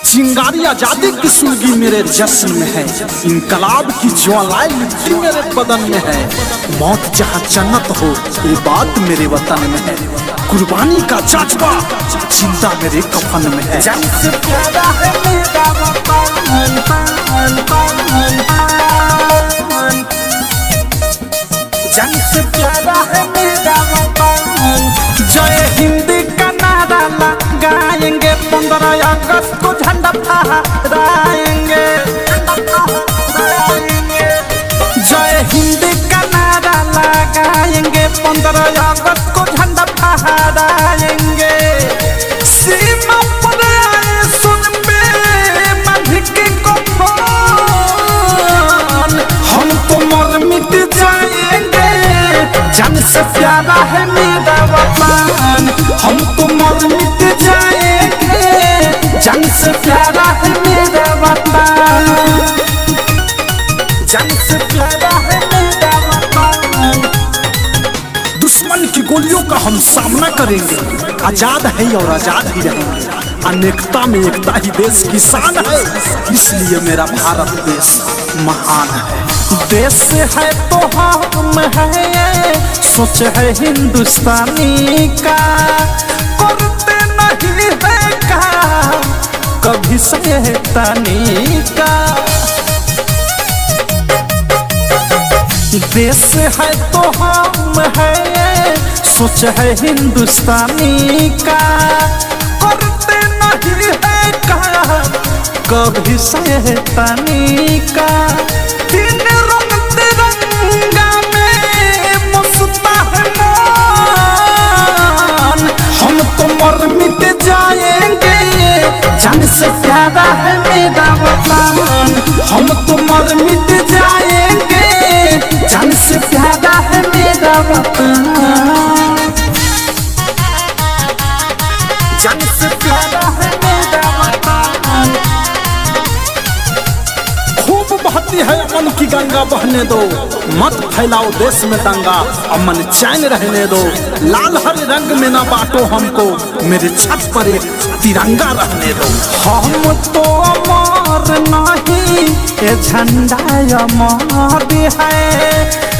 चिंगारी आजादी की सुलगी मेरे जश्न में है, इनकलाब की ज्वालाएं लिपटी मेरे बदन में है। मौत जहाँ जन्नत हो ये बात मेरे वतन में है, कुर्बानी का जज्बा जिंदा मेरे कफन में है। जान से प्यारा है मेरा वतन, जान से प्यारा है मेरा वतन। जय हिंद का नारा लगाएंगे, 15 अगस्त को झंडा फहराएंगे। जय हिंद का नारा लगाएंगे, 15 अगस्त को झंडा फहराएंगे। सीमा पर आए सुन पे बांध के कफन, हम तो मर मिट जाएंगे। जान से प्यारा है मेरा वतन, हम तो मर मिट जाएंगे। जान से प्यारा है मेरा वतन, जान से प्यारा है मेरा वतन। दुश्मन की गोलियों का हम सामना करेंगे, आजाद है और आजाद ही रहेंगे। अनेकता में एकता ही देश की शान है, इसलिए मेरा भारत देश महान है। देश है तो हम है, सोच है हिंदुस्तानी का, करते नहीं है काम कभी शैतानी का। देश है तो हम है, सोच है हिंदुस्तानी का, करते नहीं है काम कभी शैतानी का। तीन रंग तिरंगा में मस्ता है मन, हम तो मर मिट जाएंगे। जान से प्यारा है मेरा वतन, हम तो मर मिट जाएंगे। जान से प्यारा है मेरा वतन, जान से प्यारा है मेरा वतन। खूब बहती है अमन की गंगा, बहने दो मत फैलाओ देश में दंगा। अमन चैन रहने दो, लाल हरे रंग में ना बांटो हमको, मेरे छत पर एक तिरंगा रहने दो। हम तो अमर नहीं, ये झंडा अमर है।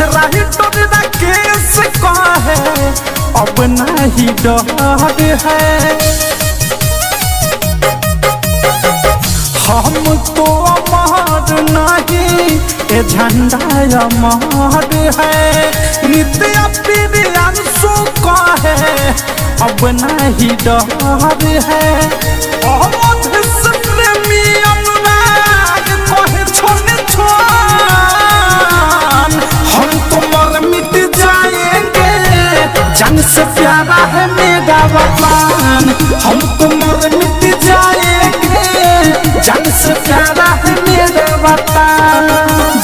राइटर राकेश कहे अब नहीं डर है। हम तो अमर नहीं, ये झंडा अमर है। नित्य प्रियांशु कहे अब नहीं डर है। प्रेमी अनुराग कहे छोड़ छोड़, हम तो मर मिट जाएंगे। जान से प्यारा है मेरा वतन, हम तो मर मिट जाएंगे। जान से प्यारा है मेरा वतन।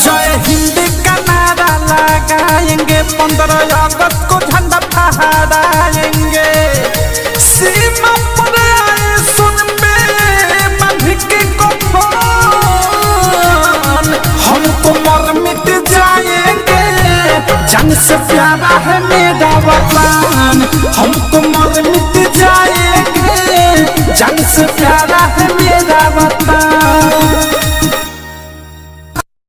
जय हिंद का नारा लगाएंगे, 15 अगस्त को झंडा फहराएंगे। सीमा पर आए सुन पे बांध के कफन, हम तो मर मिट जाएंगे। जान से प्यारा है मेरा वतन, हम तो मर मिट जाएंगे। जान से प्यारा